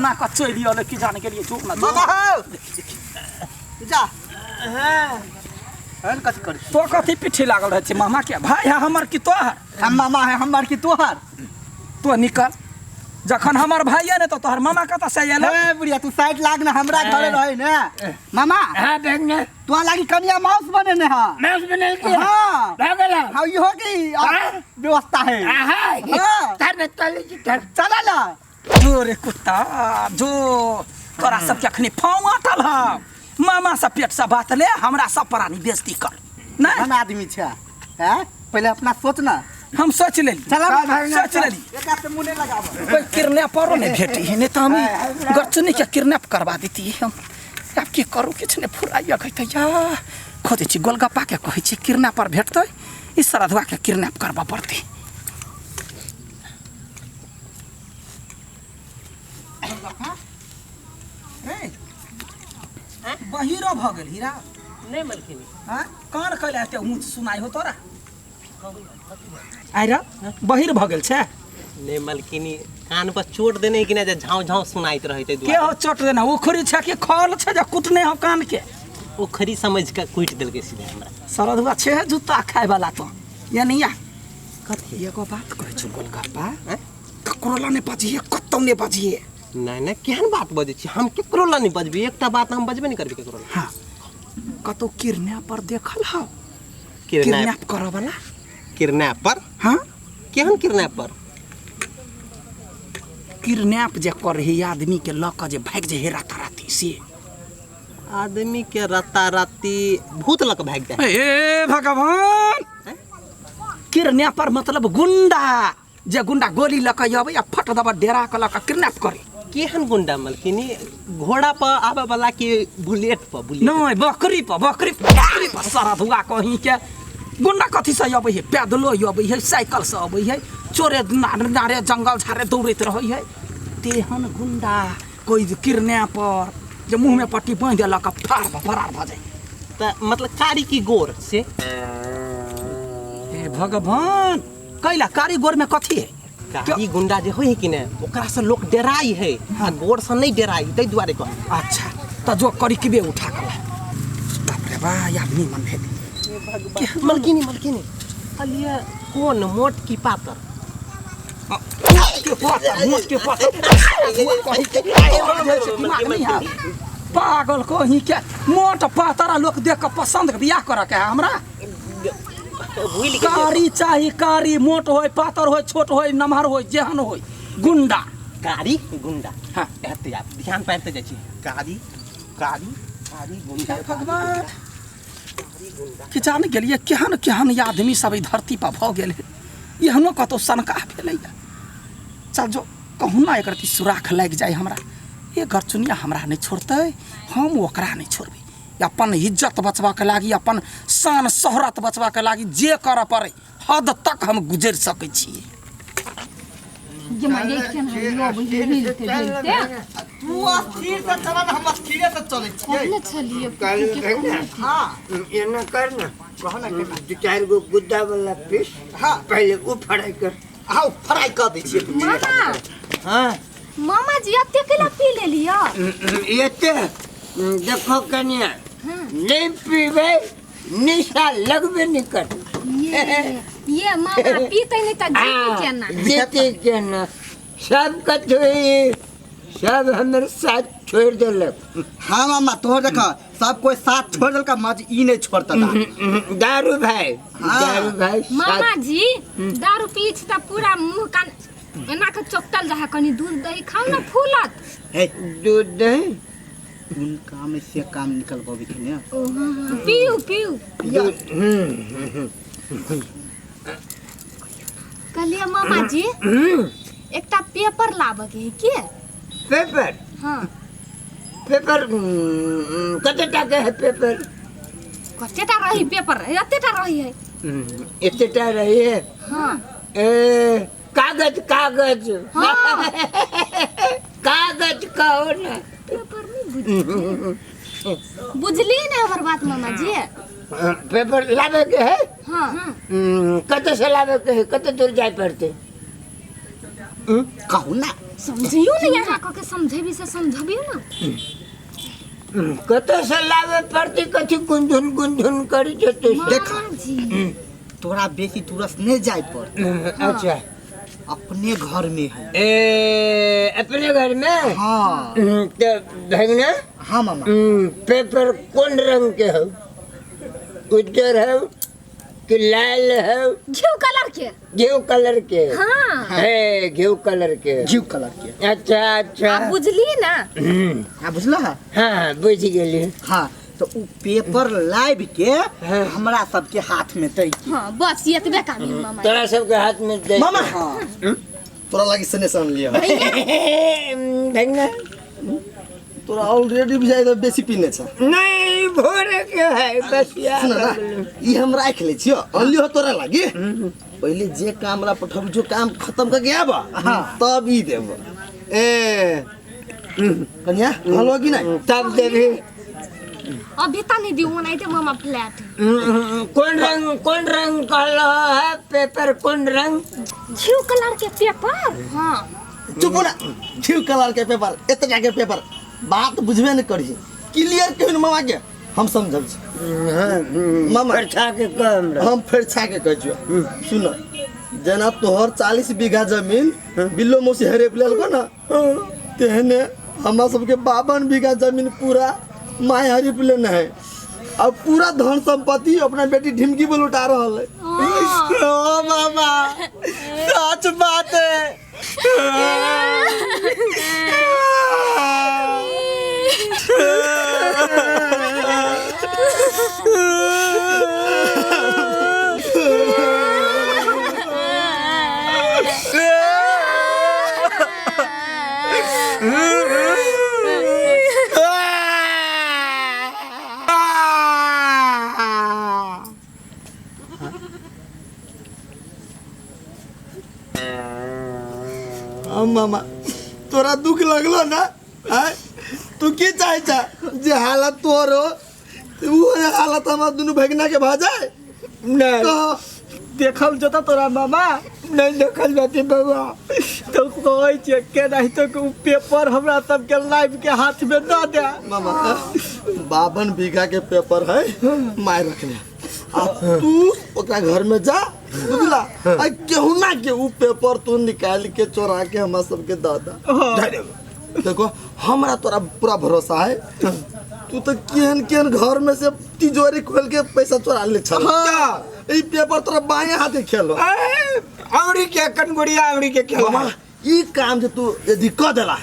बना के चली आले कि जाने के लिए जो ना मामा हो जा हन कथि कर तो कथि पीछे लागल रहे छे मामा के भाई है हमर की तोहर हम मामा है हमर की तोहर तो निकल जखन हमर भाई है ने तो तोहर मामा कत से आले ए बुढ़िया तू साइड लाग ना हमरा घरे रहे ने मामा हां देख ने तू लागी कनिया मांस बने ने हां मांस बने के हां भागला हां यो की व्यवस्था है हां तार चले की चला ना जो रे कुत्ता जो तोरा सब के अखनी फाव आटल ह मामा से पेट से बात ले हमरा सब प्राणी बेइज्जती कर नहीं हम आदमी छे हैं पहले अपना सोच ना हम सोच लेली चला सोच लेली एक हाथ से मुंह लगाव कोई किडनैपर ने भेटी है ने त हम गचनी के किडनैप करवा देती हम अब की करू किछ ने फुराइया कहते या खोदे छी गोलगप्पा के कहै छी किडनैपर भेटतै इस सरधवा के किडनैप करबा पड़ती बहिरो भ गेल हीरा नहीं मलकिनी हां कान कहले ते मुंह सुनाई हो तोरा आइ रे बहिर भ गेल छे नहीं मलकिनी कान पर चोट देने कि ना झाव झाव सुनाइत रहते के हो चोट देना उखरी छे कि खल छे जे कुटने हो कान के ओखरी समझ के कुट देल के सीधे हमरा सरधवा छे जूता खाए वाला तो या नहीं या कथि एगो बात कहै छु गोलगप्पा ककरोला ने बाजिए कतौ ने बाजिए नहीं नहीं केहन बात बजे छी हम केकरो ला नहीं बजबी एकटा बात हम बजबे नहीं करबी केकरो ला हां कतौ किडनैपर देखल हो किडनैप किडनैप करे वाला किडनैपर हां केहन किडनैपर किडनैप जे करही आदमी के ल के जे भाग जे हेरा तराती से आदमी के राताराती भूत लक भाग जाए ए भगवान किडनैपर मतलब गुंडा जे गुंडा गोली ल के आबै या फट दबा डेरा के ल के किडनैप करे केहन गुंडा मलकिनी घोड़ा पर आवे वाला के बुलेट पर बुलेट नहीं बकरी पर सारा धुआ कहीं के गुंडा कथी से आबै है पैदलो आबै है साइकिल से आबै है चोरे नारे जंगल झारे दौड़ैत रहै है तेहन गुंडा कोई किडनैपर जे मुंह में पट्टी बांध देलक फरार भ जाए त मतलब कारी की गोर से हे भगवान कैला कारी गोर में कथी है कारी गुंडा जे होय कि ने ओकरा से लोग डराई है आ गोर से नहीं डराई तै दुआरे कह अच्छा त जो करी किबे उठा के बाप रे बा आदमी मन है मलकिनी अलिया कौन मोट की पातर मोट के पातर कहीं के दिमाग नहीं है पागल कहीं के मोट पातर लोग देख के पसंद बियाह करे के हमरा कारी चाहिए कारी मोट होय पातर होय छोट होय नमहर होय जेहन होय गुंडा कारी गुंडा हां एते आप ध्यान पाते जाय छी कारी कारी कारी गुंडा भगवान कि जान गेलिए केहन केहन आदमी सब धरती पर भ गेल है एहनो कतो सनका भेलै चल जो कहूँ ना एक सुराख लग जाए हमरा ये घर चुनिया हमरा नहीं छोड़ते हम ओकरा नहीं छोड़बी अपन इज्जत बचवा के लागी अपन शान शोहरत बचवा के लागी जे कर पड़े हद तक हम गुजर सकै छी जे मागे केन लियो हिलते हिलते तू स्थिर से चला हम स्थिर से चले बोले चलिए हां ये ना कर ना कहना दो चार गो गुद्दा वाला पीस हां पहले वो फ्राई कर आओ फ्राई कर दै छियै मामा हाँ मामा जी अत्ते केला पी ले लिया ये ते देखो कन्या नहीं पीबे निशा लगबे नहीं कर ये मामा पीते नहीं त जीती केना जीते के ना सब कथोई सब हमारे साथ छोड़ देलक हां मामा तोहर देखा सब कोई साथ छोड़ देलका मज ई नहीं छोड़ता दारू भाई मामा जी दारू पीछ त पूरा मुंह कान एना के चोकटल रहा कनी दूध दही खाओ ना फूलत है दूध दही उन काम से काम निकल पावे कि ने पीऊ पीऊ कहलिए मामा जी एकटा पेपर लाबे के के पेपर हां पेपर कते टाके है पेपर कतेटा रही पेपर एतेटा रही है इतना रही है हां ए कागज कागज हाँ। कागज कहो ना पेपर नहीं बुझली ना हमर बात मामा जी पेपर लावे के है हां कते से लावे के है कते दूर जाए पड़ते कहू ना समझियो नहीं यहाँ के समझेबी से समझबियो ना कतो से लावे पड़ती कथी गुंधुन करी जते देखा मामा जी तोरा बेसी तुरस नहीं जाए पर अच्छा अपने घर में है ए अपने घर में हाँ तो भगना हाँ मामा पेपर कौन रंग के हो उज्जर हो कि लाल हो घिउ कलर के घिउ कलर के हाँ है घिउ कलर के जीव कलर के अच्छा अच्छा आप बुझली ना हाँ बुझल है हाँ बुझ गेली हाँ तो उ पेपर लाइव के हमरा सबके हाथ में दै हाँ बस ये तो बेकार है मामा तोरा सबके हाथ में दे मामा हाँ तोरा लगी सने सन लिया भगना तोरा ऑलरेडी बुझाइ तो बेसी पीने छ नहीं भोरे के है बस यार सुन ना ई हम राख ले छियो अनली हो तोरा लागी पहले जे काम ला पठब जो काम खत्म कर गया बा तब ई देब ए कन्या हलो कि नहीं तब देवी अभी तक नहीं दियो नहीं तो मामा फ्लैट कौन रंग कहलो है पेपर कौन रंग घिउ कलर के पेपर हाँ चुप ना जीव कलर के पेपर इतना के पेपर बात बुझबे नहीं करी क्लियर कहन मामा के हम समझब छी मामा अच्छा के काम हम फिर छा के कह छियो सुन जना तोहर 40 बीघा जमीन बिल्लो मौसी हरे प्लेल को ना तेहने हमरा सबके 52 बीघा जमीन पूरा माय हरी प्लेन है अब पूरा धन संपत्ति अपना बेटी ढिमकी बोल उठा रहल है ओ मामा सच बात है मामा तोरा दुख लगलो ना आय तू की चाहे छा जे हालत तोर हो वो हालत हमरा दुनु भगना के भ जाए नहीं देखल जता तोरा मामा नहीं देखल जाती बाबा तो कोई चेक के नहीं तो उ पेपर हमरा सब के लाइव के हाथ में दे दे मामा 52 बीघा के पेपर है माय रख ले अब तू ओकरा घर में जा बुझला आ केहू ना के उ पेपर तू निकाल के चोरा के हमरा सब के दे दे देखो हमरा तोरा पूरा भरोसा है तू तो केहन घर में से तिजोरी खोल के पैसा चोरा ले छल ई पेपर तोरा बाएं हाथे खेलो औरी के कनगुड़िया औरी के खेला मामा ई काम जे तू यदि क देला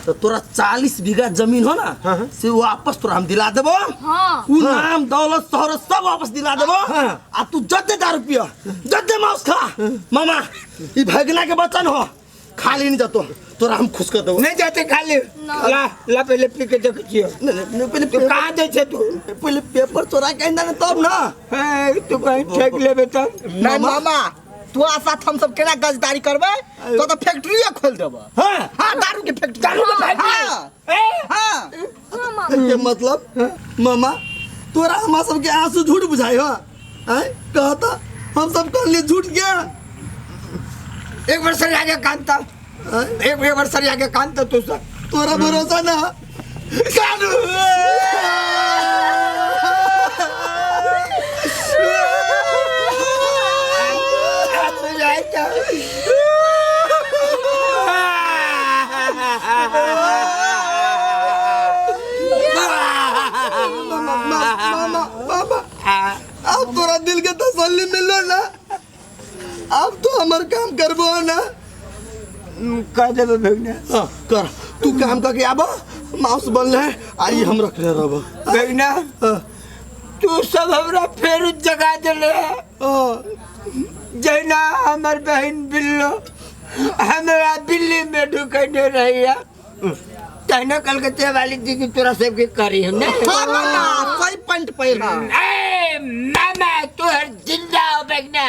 तो तोरा 40 बीघा जमीन हो ना से वापस तोरा हम दिला देबो हाँ उ नाम दौलत शहर सब वापस दिला देबो आ तू जत्ते दारू पियो जत्ते मांस खा मामा ई भगना के वचन हो खाली नहीं जातो तोरा हम खुश कर देबो नहीं जाते खाली ला पहले पी के देखियो नहीं पहले तू कहाँ दे छे तू पहले पेपर चोरा के ना तब ना तू कहीं ठेक लेबे तब नहीं मामा तू साथ हम सब केना गजदारी करबे तो फैक्ट्री खोल देबो हां दारू के फैक्ट्री दारू के फैक्ट्री हां के मतलब मामा तोरा हम सब के आंसू झूठ बुझाई हो हैं कहता हम सब कर लिए झूठ क्या एक बार सर आगे कांता एक बार सर आगे कांता तू सर तोरा भरोसा ना कानू अब तोरा दिल के तसल्ली मिलो ना अब तो हमार काम करबो ना कर देबे भगना हाँ कर तू काम करके आबो माउस बन ले आई हम रख ले रहबो भगना तू सब हमरा फेर जगा देले जैना हमर बहन बिल्लो हमरा बिल्ली में ढुकने रहिया तहना कलकत्ते वाली दी की तोरा सब के करी हम नहीं सही पॉइंट पहिला ए मामा तू हर जिंदा हो भगना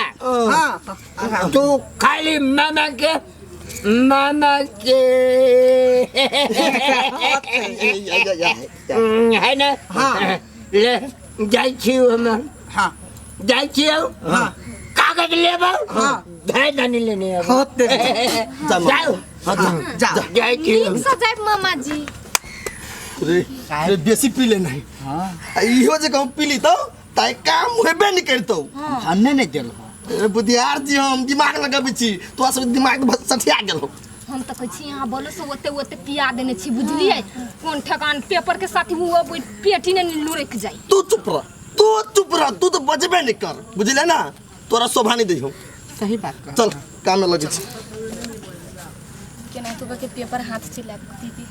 हां तू खाली मामा के है ना हाँ ले जाई छियो हम हाँ जाई छियो हाँ कागज लेबो हाँ धाय दानी लेने अब होते जाओ हाँ, जा जा जाए कि नीक से जाए मामा जी। रे बेसी पी ले नहीं इहो जे कहूँ पी ली तो ताई काम हेबे नहीं करतो हमने नहीं दिल बुद्धियार जी हम दिमाग लगाबी छी तो सब दिमाग बस सठिया गेलो हम तो कहै छी यहाँ बोलो से ओते पिया देने छी बुझलिए कोन ठकान पेपर के साथ वो पेटी ने लुरक जाई। तू चुप रह तू तो बजबे नहीं कर बुझले ना तोरा शोभा नहीं देहो सही बात कह चल काम में लगे छी केना तो के पेपर हाथ से लाग दीदी